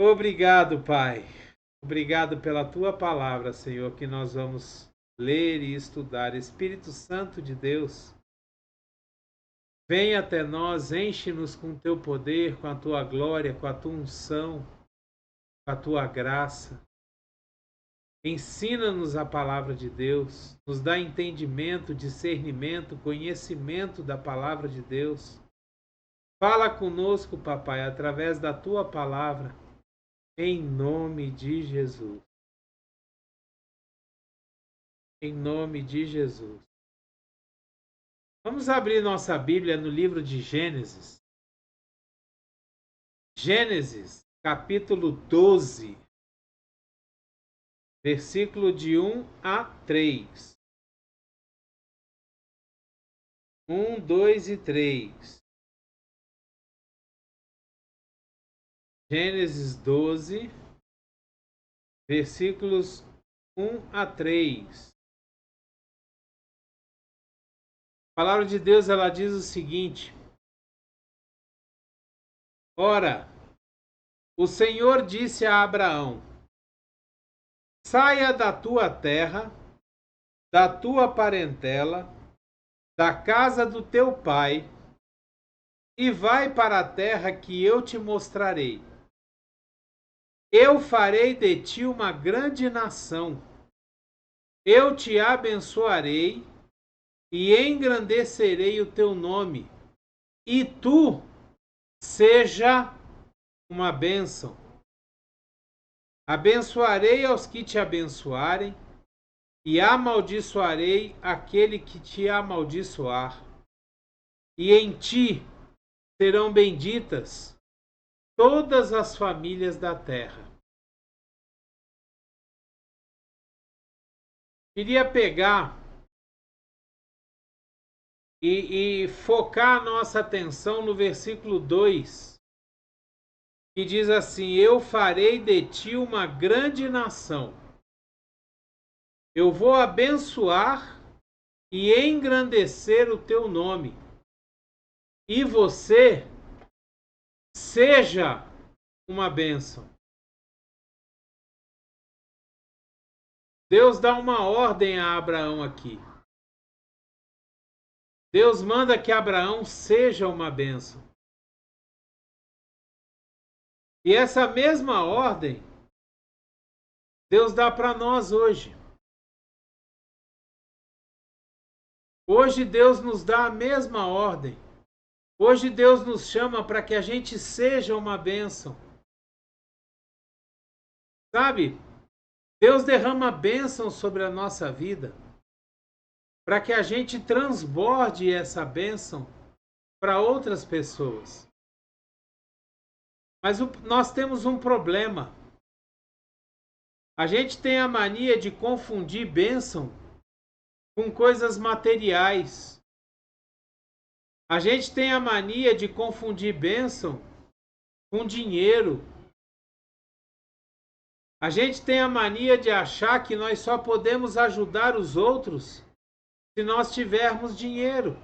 Obrigado, Pai. Obrigado pela tua palavra, Senhor, que nós vamos ler e estudar. Espírito Santo de Deus, vem até nós, enche-nos com o teu poder, com a tua glória, com a tua unção, com a tua graça. Ensina-nos a palavra de Deus, nos dá entendimento, discernimento, conhecimento da palavra de Deus. Fala conosco, Papai, através da tua palavra, em nome de Jesus. Em nome de Jesus. Vamos abrir nossa Bíblia no livro de Gênesis. Gênesis, capítulo 12, versículo de 1 a 3. 1, 2 e 3. Gênesis 12, versículos 1 a 3. A palavra de Deus, ela diz o seguinte: Ora, o Senhor disse a Abraão: Saia da tua terra, da tua parentela, da casa do teu pai, e vai para a terra que eu te mostrarei. Eu farei de ti uma grande nação. Eu te abençoarei e engrandecerei o teu nome, e tu seja uma bênção. Abençoarei aos que te abençoarem, e amaldiçoarei aquele que te amaldiçoar. E em ti serão benditas todas as famílias da terra. Queria pegar e focar a nossa atenção no versículo 2, que diz assim: Eu farei de ti uma grande nação. Eu vou abençoar e engrandecer o teu nome. E você seja uma bênção. Deus dá uma ordem a Abraão aqui. Deus manda que Abraão seja uma bênção. E essa mesma ordem Deus dá para nós hoje. Hoje Deus nos dá a mesma ordem. Hoje Deus nos chama para que a gente seja uma bênção. Sabe? Deus derrama bênção sobre a nossa vida para que a gente transborde essa bênção para outras pessoas. Mas nós temos um problema. A gente tem a mania de confundir bênção com coisas materiais. A gente tem a mania de confundir bênção com dinheiro. A gente tem a mania de achar que nós só podemos ajudar os outros se nós tivermos dinheiro.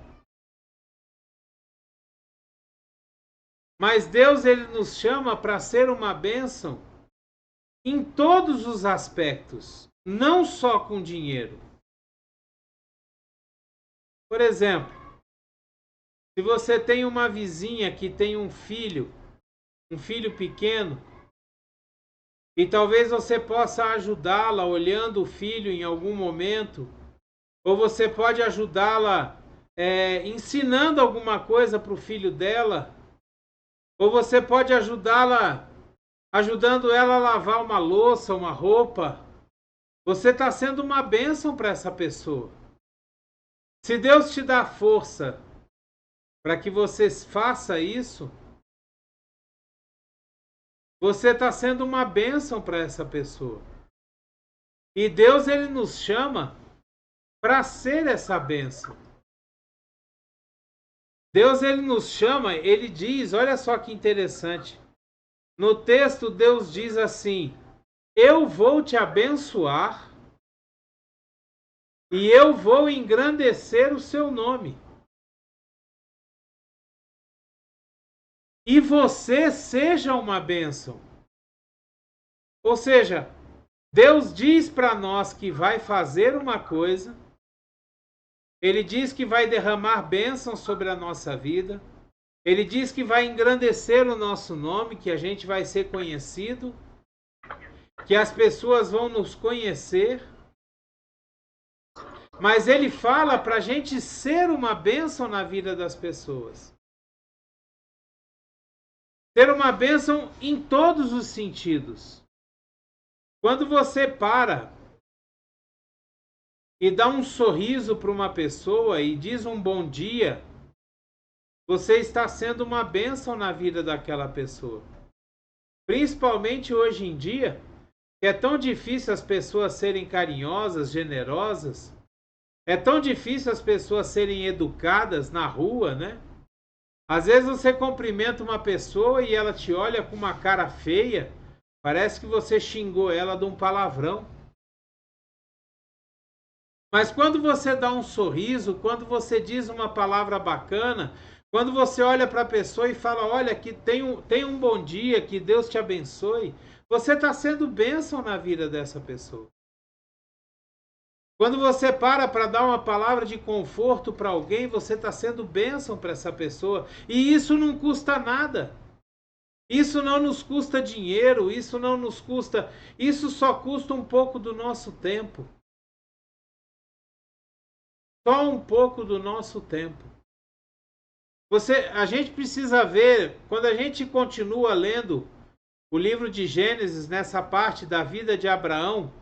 Mas Deus, ele nos chama para ser uma bênção em todos os aspectos, não só com dinheiro. Por exemplo, se você tem uma vizinha que tem um filho pequeno, e talvez você possa ajudá-la olhando o filho em algum momento, ou você pode ajudá-la ensinando alguma coisa para o filho dela, ou você pode ajudá-la ajudando ela a lavar uma louça, uma roupa. Você está sendo uma bênção para essa pessoa. Se Deus te dá força para que você faça isso, você está sendo uma bênção para essa pessoa. E Deus, ele nos chama para ser essa bênção. Deus, ele nos chama, ele diz, olha só que interessante. No texto, Deus diz assim: eu vou te abençoar e eu vou engrandecer o seu nome. E você seja uma bênção. Ou seja, Deus diz para nós que vai fazer uma coisa, Ele diz que vai derramar bênçãos sobre a nossa vida, Ele diz que vai engrandecer o nosso nome, que a gente vai ser conhecido, que as pessoas vão nos conhecer, mas Ele fala para a gente ser uma bênção na vida das pessoas. Ter uma bênção em todos os sentidos. Quando você para e dá um sorriso para uma pessoa e diz um bom dia, você está sendo uma bênção na vida daquela pessoa. Principalmente hoje em dia, que é tão difícil as pessoas serem carinhosas, generosas, é tão difícil as pessoas serem educadas na rua, né? Às vezes você cumprimenta uma pessoa e ela te olha com uma cara feia, parece que você xingou ela de um palavrão. Mas quando você dá um sorriso, quando você diz uma palavra bacana, quando você olha para a pessoa e fala, olha, que tem um bom dia, que Deus te abençoe, você está sendo bênção na vida dessa pessoa. Quando você para dar uma palavra de conforto para alguém, você está sendo bênção para essa pessoa. E isso não custa nada. Isso não nos custa dinheiro, isso não nos custa... Isso só custa um pouco do nosso tempo. Só um pouco do nosso tempo. A gente precisa ver, quando a gente continua lendo o livro de Gênesis, nessa parte da vida de Abraão,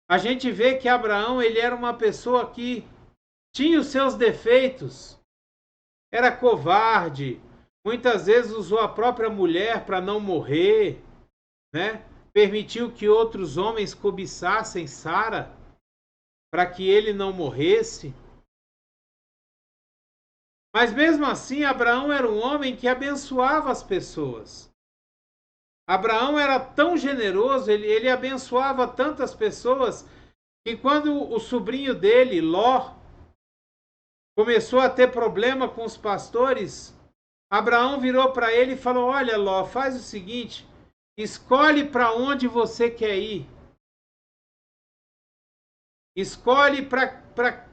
a gente vê que Abraão ele era uma pessoa que tinha os seus defeitos, era covarde, muitas vezes usou a própria mulher para não morrer, né? Permitiu que outros homens cobiçassem Sara para que ele não morresse. Mas mesmo assim, Abraão era um homem que abençoava as pessoas. Abraão era tão generoso, ele abençoava tantas pessoas, que quando o sobrinho dele, Ló, começou a ter problema com os pastores, Abraão virou para ele e falou, olha Ló, faz o seguinte, escolhe para onde você quer ir. Escolhe para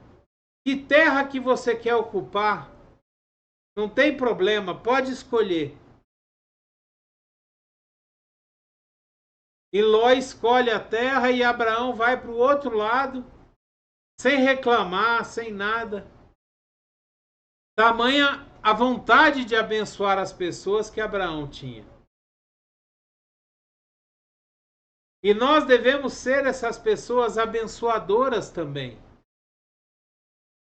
que terra que você quer ocupar. Não tem problema, pode escolher. E Ló escolhe a terra e Abraão vai para o outro lado, sem reclamar, sem nada. Tamanha a vontade de abençoar as pessoas que Abraão tinha. E nós devemos ser essas pessoas abençoadoras também.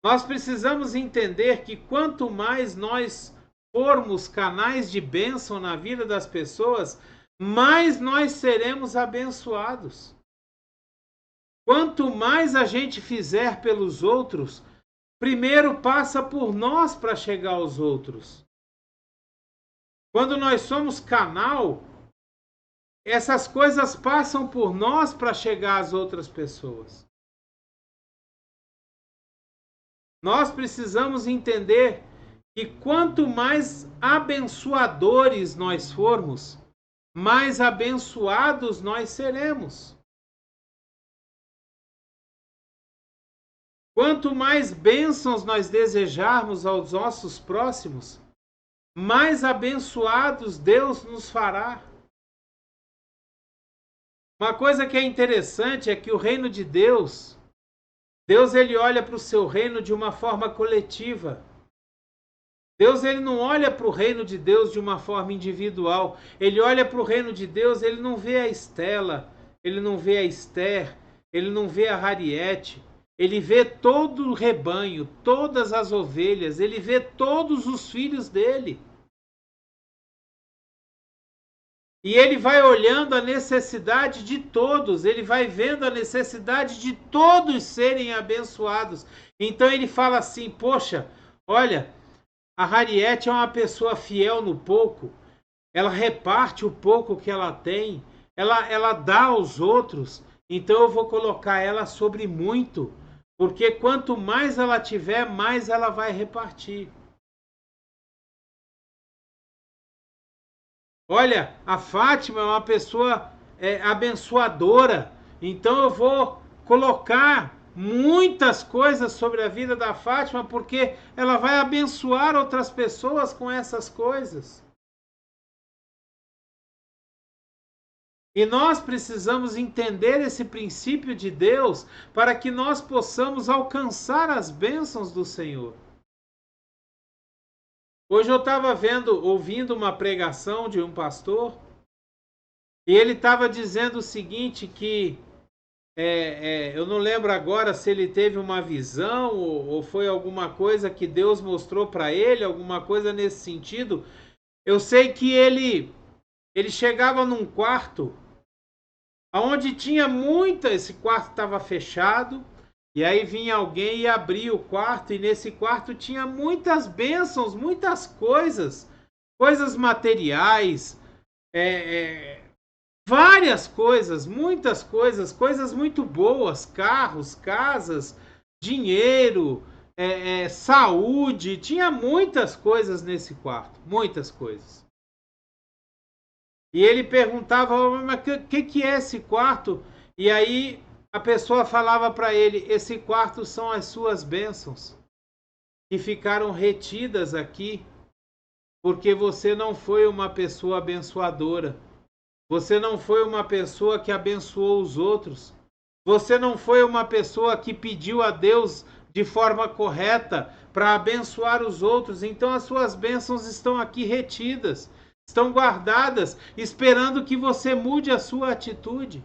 Nós precisamos entender que quanto mais nós formos canais de bênção na vida das pessoas, mais nós seremos abençoados. Quanto mais a gente fizer pelos outros, primeiro passa por nós para chegar aos outros. Quando nós somos canal, essas coisas passam por nós para chegar às outras pessoas. Nós precisamos entender que quanto mais abençoadores nós formos, mais abençoados nós seremos. Quanto mais bênçãos nós desejarmos aos nossos próximos, mais abençoados Deus nos fará. Uma coisa que é interessante é que o reino de Deus ele olha para o seu reino de uma forma coletiva. Deus ele não olha para o reino de Deus de uma forma individual. Ele olha para o reino de Deus, ele não vê a Estela, ele não vê a Esther, ele não vê a Harriet. Ele vê todo o rebanho, todas as ovelhas, ele vê todos os filhos dele. E ele vai olhando a necessidade de todos, ele vai vendo a necessidade de todos serem abençoados. Então ele fala assim, poxa, olha, a Harriet é uma pessoa fiel no pouco, ela reparte o pouco que ela tem, ela dá aos outros, então eu vou colocar ela sobre muito, porque quanto mais ela tiver, mais ela vai repartir. Olha, a Fátima é uma pessoa abençoadora. Então eu vou colocar muitas coisas sobre a vida da Fátima, porque ela vai abençoar outras pessoas com essas coisas. E nós precisamos entender esse princípio de Deus para que nós possamos alcançar as bênçãos do Senhor. Hoje eu estava ouvindo uma pregação de um pastor, e ele estava dizendo o seguinte, que eu não lembro agora se ele teve uma visão ou foi alguma coisa que Deus mostrou para ele, alguma coisa nesse sentido. Eu sei que ele chegava num quarto onde tinha esse quarto estava fechado, e aí vinha alguém e abria o quarto, e nesse quarto tinha muitas bênçãos, muitas coisas materiais, várias coisas, muitas coisas, coisas muito boas, carros, casas, dinheiro, saúde, tinha muitas coisas nesse quarto, muitas coisas. E ele perguntava, mas o que é esse quarto? E aí a pessoa falava para ele, esse quarto são as suas bênçãos, que ficaram retidas aqui, porque você não foi uma pessoa abençoadora. Você não foi uma pessoa que abençoou os outros. Você não foi uma pessoa que pediu a Deus de forma correta para abençoar os outros. Então as suas bênçãos estão aqui retidas, estão guardadas, esperando que você mude a sua atitude.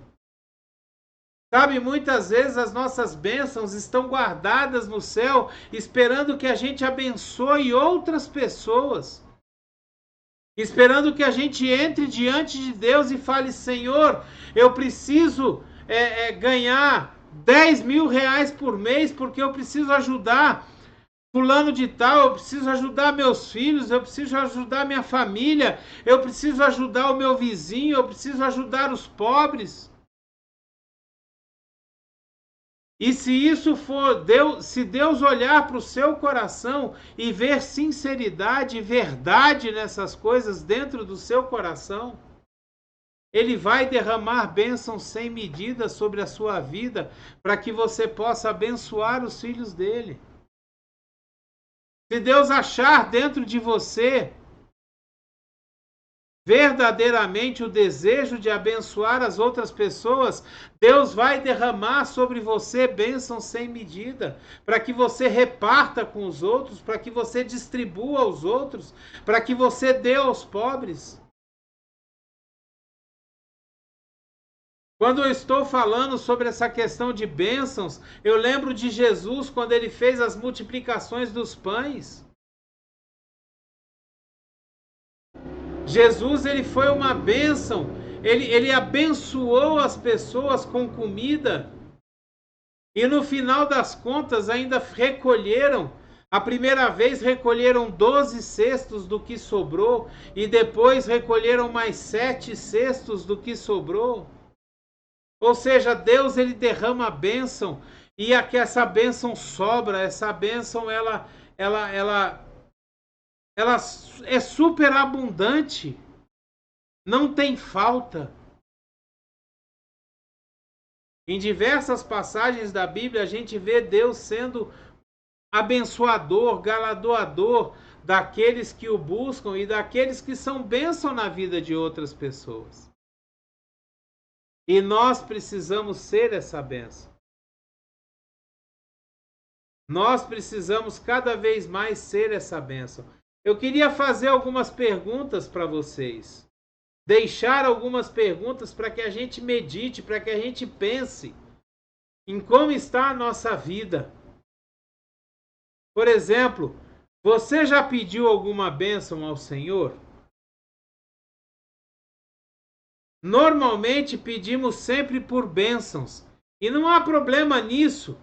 Sabe, muitas vezes as nossas bênçãos estão guardadas no céu, esperando que a gente abençoe outras pessoas. Esperando que a gente entre diante de Deus e fale, Senhor, eu preciso ganhar 10 mil reais por mês, porque eu preciso ajudar fulano de tal, eu preciso ajudar meus filhos, eu preciso ajudar minha família, eu preciso ajudar o meu vizinho, eu preciso ajudar os pobres. E se isso for Deus, se Deus olhar para o seu coração e ver sinceridade e verdade nessas coisas dentro do seu coração, Ele vai derramar bênçãos sem medida sobre a sua vida, para que você possa abençoar os filhos dele. Se Deus achar dentro de você verdadeiramente o desejo de abençoar as outras pessoas, Deus vai derramar sobre você bênçãos sem medida, para que você reparta com os outros, para que você distribua aos outros, para que você dê aos pobres. Quando eu estou falando sobre essa questão de bênçãos, eu lembro de Jesus quando ele fez as multiplicações dos pães. Jesus, ele foi uma bênção, ele abençoou as pessoas com comida, e no final das contas ainda recolheram, a primeira vez recolheram 12 cestos do que sobrou, e depois recolheram mais 7 cestos do que sobrou. Ou seja, Deus, ele derrama a bênção, e essa bênção sobra, essa bênção ela é super abundante, não tem falta. Em diversas passagens da Bíblia a gente vê Deus sendo abençoador, galardoador daqueles que o buscam e daqueles que são bênção na vida de outras pessoas. E nós precisamos ser essa bênção. Nós precisamos cada vez mais ser essa bênção. Eu queria fazer algumas perguntas para vocês. Deixar algumas perguntas para que a gente medite, para que a gente pense em como está a nossa vida. Por exemplo, você já pediu alguma bênção ao Senhor? Normalmente pedimos sempre por bênçãos, e não há problema nisso.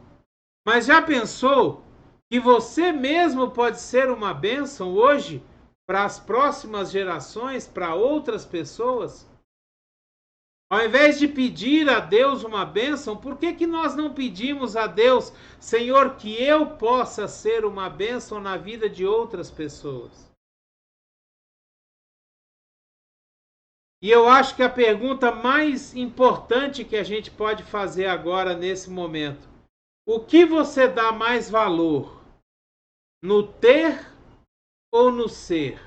Mas já pensou que você mesmo pode ser uma bênção hoje para as próximas gerações, para outras pessoas? Ao invés de pedir a Deus uma bênção, por que nós não pedimos a Deus, Senhor, que eu possa ser uma bênção na vida de outras pessoas? E eu acho que a pergunta mais importante que a gente pode fazer agora, nesse momento: o que você dá mais valor? No ter ou no ser?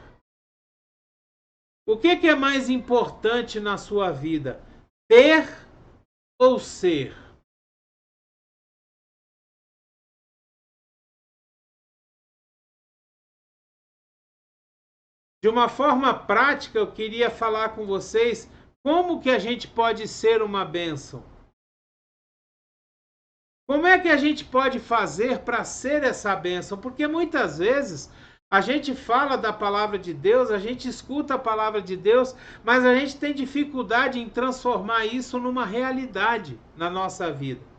O que é mais importante na sua vida? Ter ou ser? De uma forma prática, eu queria falar com vocês como que a gente pode ser uma bênção. Como é que a gente pode fazer para ser essa bênção? Porque muitas vezes a gente fala da palavra de Deus, a gente escuta a palavra de Deus, mas a gente tem dificuldade em transformar isso numa realidade na nossa vida.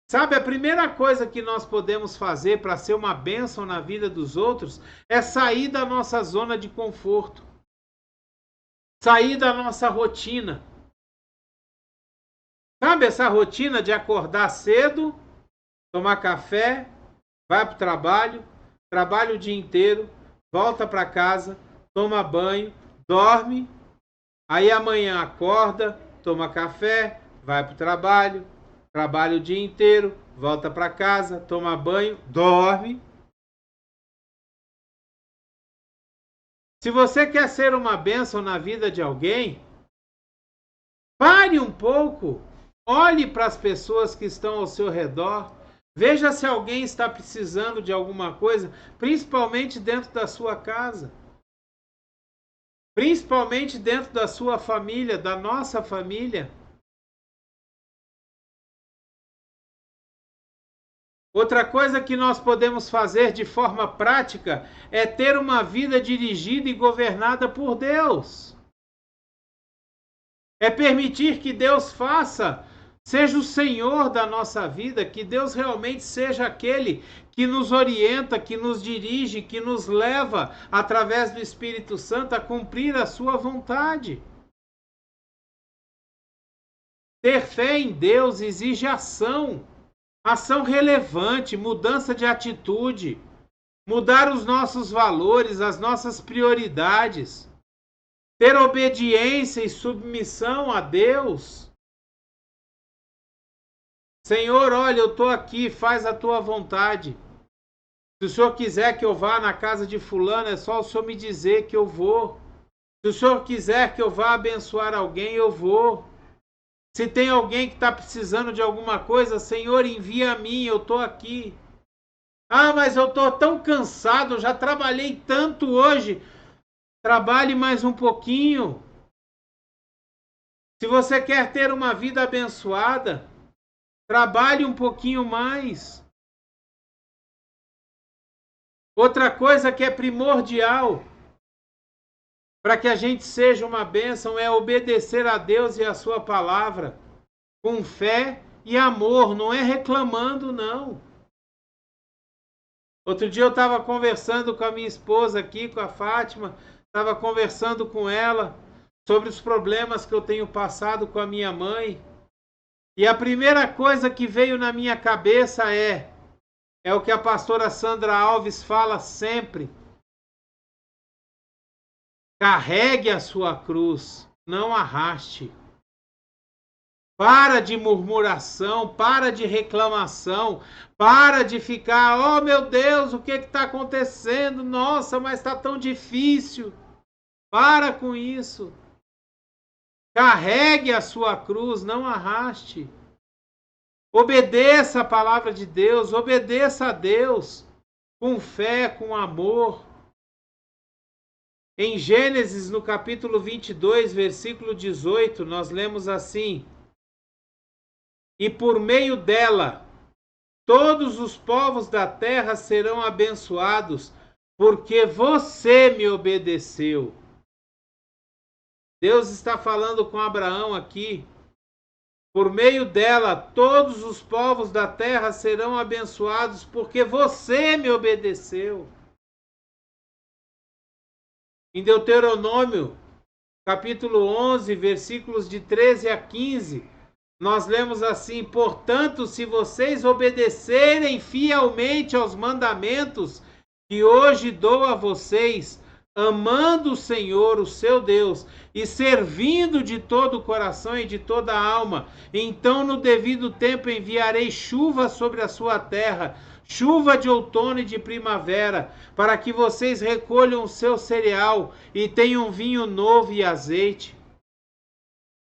Sabe, a primeira coisa que nós podemos fazer para ser uma bênção na vida dos outros é sair da nossa zona de conforto, sair da nossa rotina. Sabe essa rotina de acordar cedo, tomar café, vai para o trabalho, trabalha o dia inteiro, volta para casa, toma banho, dorme, aí amanhã acorda, toma café, vai para o trabalho, trabalha o dia inteiro, volta para casa, toma banho, dorme. Se você quer ser uma bênção na vida de alguém, pare um pouco, olhe para as pessoas que estão ao seu redor, veja se alguém está precisando de alguma coisa, principalmente dentro da sua casa, principalmente dentro da sua família, da nossa família. Outra coisa que nós podemos fazer de forma prática é ter uma vida dirigida e governada por Deus. É permitir que Deus seja o Senhor da nossa vida, que Deus realmente seja aquele que nos orienta, que nos dirige, que nos leva, através do Espírito Santo, a cumprir a sua vontade. Ter fé em Deus exige ação. Ação relevante, mudança de atitude, mudar os nossos valores, as nossas prioridades, ter obediência e submissão a Deus. Senhor, olha, eu estou aqui, faz a tua vontade. Se o Senhor quiser que eu vá na casa de fulano, é só o Senhor me dizer que eu vou. Se o Senhor quiser que eu vá abençoar alguém, eu vou. Se tem alguém que está precisando de alguma coisa, Senhor, envia a mim, eu estou aqui. Ah, mas eu estou tão cansado, já trabalhei tanto hoje. Trabalhe mais um pouquinho. Se você quer ter uma vida abençoada, trabalhe um pouquinho mais. Outra coisa que é primordial para que a gente seja uma bênção é obedecer a Deus e a sua palavra com fé e amor, não é reclamando, não. Outro dia eu estava conversando com a minha esposa aqui, com a Fátima, estava conversando com ela sobre os problemas que eu tenho passado com a minha mãe. E a primeira coisa que veio na minha cabeça é o que a pastora Sandra Alves fala sempre: carregue a sua cruz, não arraste. Para de murmuração, para de reclamação, para de ficar, oh meu Deus, o que está acontecendo? Nossa, mas está tão difícil. Para com isso. Carregue a sua cruz, não arraste. Obedeça a palavra de Deus, obedeça a Deus com fé, com amor. Em Gênesis, no capítulo 22, versículo 18, nós lemos assim: e por meio dela, todos os povos da terra serão abençoados, porque você me obedeceu. Deus está falando com Abraão aqui. Por meio dela, todos os povos da terra serão abençoados, porque você me obedeceu. Em Deuteronômio, capítulo 11, versículos de 13 a 15, nós lemos assim: portanto, se vocês obedecerem fielmente aos mandamentos que hoje dou a vocês, amando o Senhor, o seu Deus, e servindo de todo o coração e de toda a alma, então no devido tempo enviarei chuva sobre a sua terra, chuva de outono e de primavera, para que vocês recolham o seu cereal e tenham vinho novo e azeite.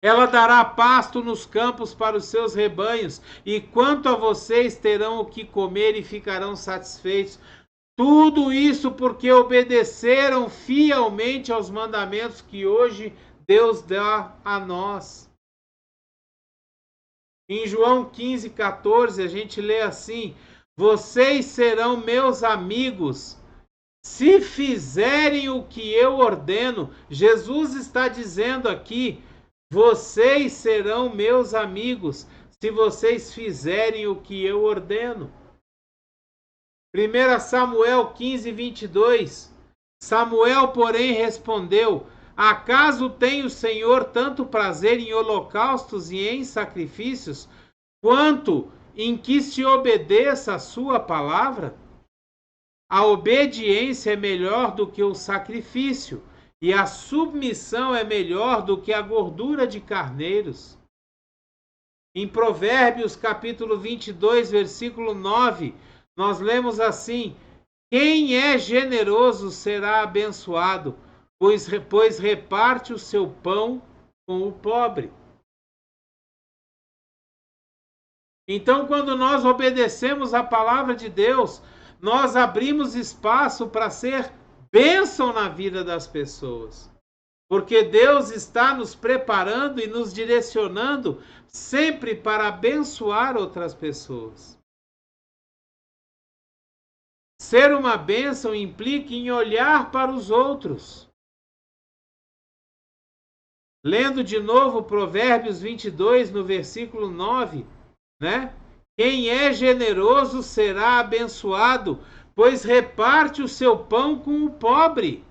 Ela dará pasto nos campos para os seus rebanhos, e quanto a vocês terão o que comer e ficarão satisfeitos. Tudo isso porque obedeceram fielmente aos mandamentos que hoje Deus dá a nós. Em João 15:14 a gente lê assim: vocês serão meus amigos se fizerem o que eu ordeno. Jesus está dizendo aqui: vocês serão meus amigos se vocês fizerem o que eu ordeno. 1 Samuel 15:22. Samuel, porém, respondeu: acaso tem o Senhor tanto prazer em holocaustos e em sacrifícios, quanto em que se obedeça a sua palavra? A obediência é melhor do que o sacrifício, e a submissão é melhor do que a gordura de carneiros. Em Provérbios capítulo 22, versículo 9, nós lemos assim: quem é generoso será abençoado, pois reparte o seu pão com o pobre. Então, quando nós obedecemos a palavra de Deus, nós abrimos espaço para ser bênção na vida das pessoas. Porque Deus está nos preparando e nos direcionando sempre para abençoar outras pessoas. Ser uma bênção implica em olhar para os outros. Lendo de novo Provérbios 22, no versículo 9, né? Quem é generoso será abençoado, pois reparte o seu pão com o pobre.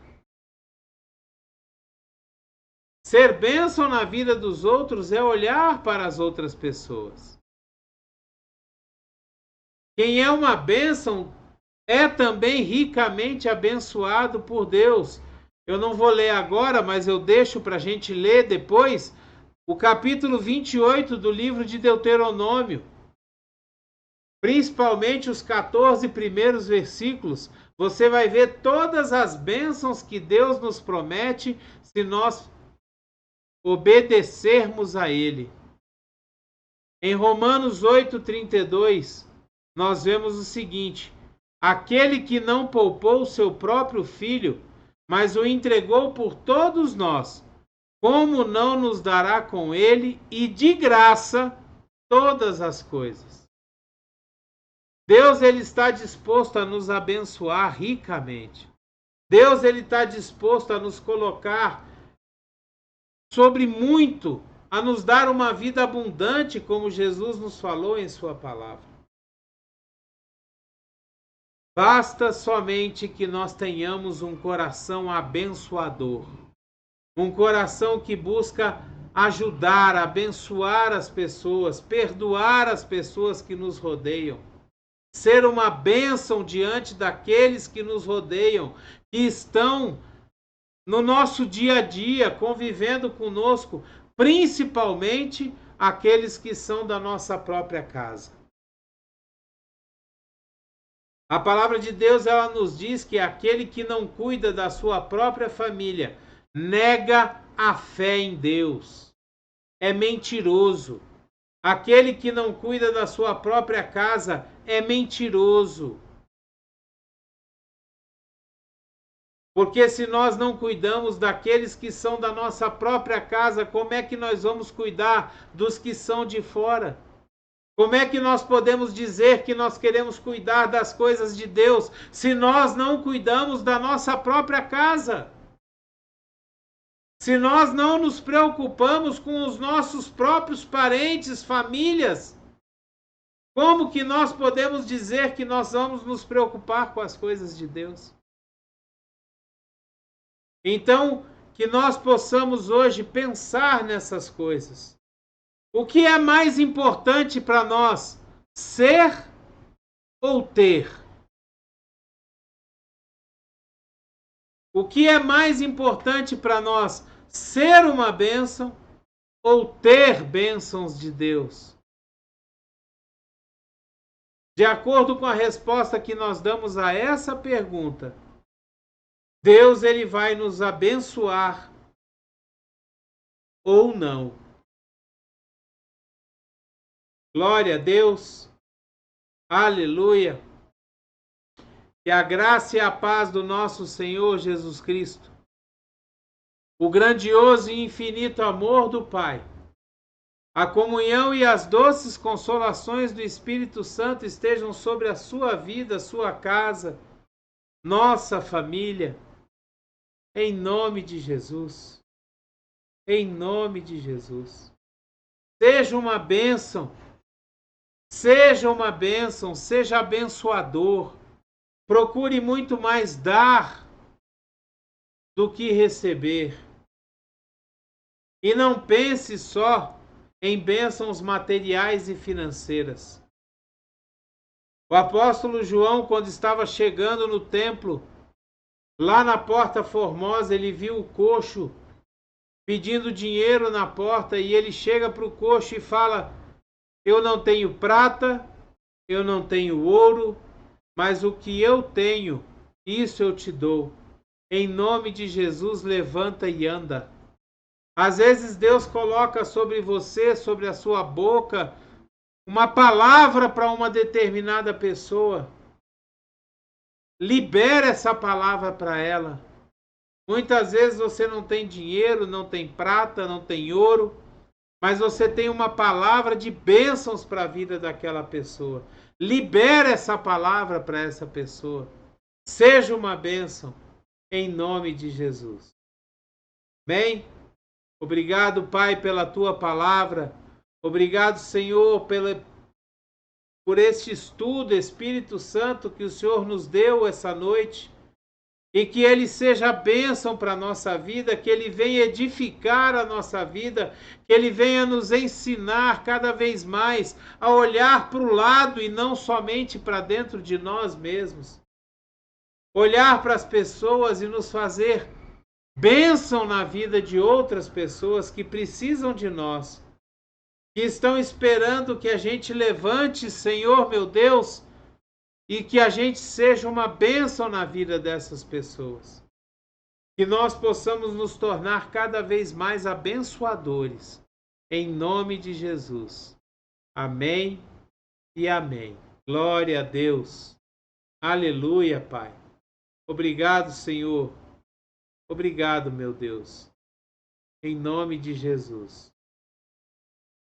Ser bênção na vida dos outros é olhar para as outras pessoas. Quem é uma bênção é também ricamente abençoado por Deus. Eu não vou ler agora, mas eu deixo para a gente ler depois o capítulo 28 do livro de Deuteronômio. Principalmente os 14 primeiros versículos, você vai ver todas as bênçãos que Deus nos promete se nós obedecermos a Ele. Em Romanos 8:32, nós vemos o seguinte: aquele que não poupou seu próprio filho, mas o entregou por todos nós, como não nos dará com ele e de graça todas as coisas? Deus, ele está disposto a nos abençoar ricamente. Deus, ele está disposto a nos colocar sobre muito, a nos dar uma vida abundante, como Jesus nos falou em sua palavra. Basta somente que nós tenhamos um coração abençoador, um coração que busca ajudar, abençoar as pessoas, perdoar as pessoas que nos rodeiam, ser uma bênção diante daqueles que nos rodeiam, que estão no nosso dia a dia, convivendo conosco, principalmente aqueles que são da nossa própria casa. A palavra de Deus, ela nos diz que aquele que não cuida da sua própria família nega a fé em Deus. É mentiroso. Aquele que não cuida da sua própria casa é mentiroso. Porque se nós não cuidamos daqueles que são da nossa própria casa, como é que nós vamos cuidar dos que são de fora? Como é que nós podemos dizer que nós queremos cuidar das coisas de Deus se nós não cuidamos da nossa própria casa? Se nós não nos preocupamos com os nossos próprios parentes, famílias, como que nós podemos dizer que nós vamos nos preocupar com as coisas de Deus? Então, que nós possamos hoje pensar nessas coisas. O que é mais importante para nós? Ser ou ter? O que é mais importante para nós? Ser uma bênção ou ter bênçãos de Deus? De acordo com a resposta que nós damos a essa pergunta, Deus ele vai nos abençoar ou não. Glória a Deus. Aleluia. Que a graça e a paz do nosso Senhor Jesus Cristo, o grandioso e infinito amor do Pai, a comunhão e as doces consolações do Espírito Santo estejam sobre a sua vida, sua casa, nossa família, em nome de Jesus. Em nome de Jesus. Seja uma bênção, seja abençoador. Procure muito mais dar do que receber. E não pense só em bênçãos materiais e financeiras. O apóstolo João, quando estava chegando no templo, lá na Porta Formosa, ele viu o coxo pedindo dinheiro na porta e ele chega para o coxo e fala: eu não tenho prata, eu não tenho ouro, mas o que eu tenho, isso eu te dou. Em nome de Jesus, levanta e anda. Às vezes Deus coloca sobre você, sobre a sua boca, uma palavra para uma determinada pessoa. Libera essa palavra para ela. Muitas vezes você não tem dinheiro, não tem prata, não tem ouro, mas você tem uma palavra de bênçãos para a vida daquela pessoa. Libera essa palavra para essa pessoa. Seja uma bênção, em nome de Jesus. Bem, obrigado, Pai, pela tua palavra. Obrigado, Senhor, por este estudo, Espírito Santo, que o Senhor nos deu essa noite. E que ele seja bênção para a nossa vida, que ele venha edificar a nossa vida, que ele venha nos ensinar cada vez mais a olhar para o lado e não somente para dentro de nós mesmos. Olhar para as pessoas e nos fazer bênção na vida de outras pessoas que precisam de nós, que estão esperando que a gente levante, Senhor meu Deus, e que a gente seja uma bênção na vida dessas pessoas. Que nós possamos nos tornar cada vez mais abençoadores. Em nome de Jesus. Amém e amém. Glória a Deus. Aleluia, Pai. Obrigado, Senhor. Obrigado, meu Deus. Em nome de Jesus.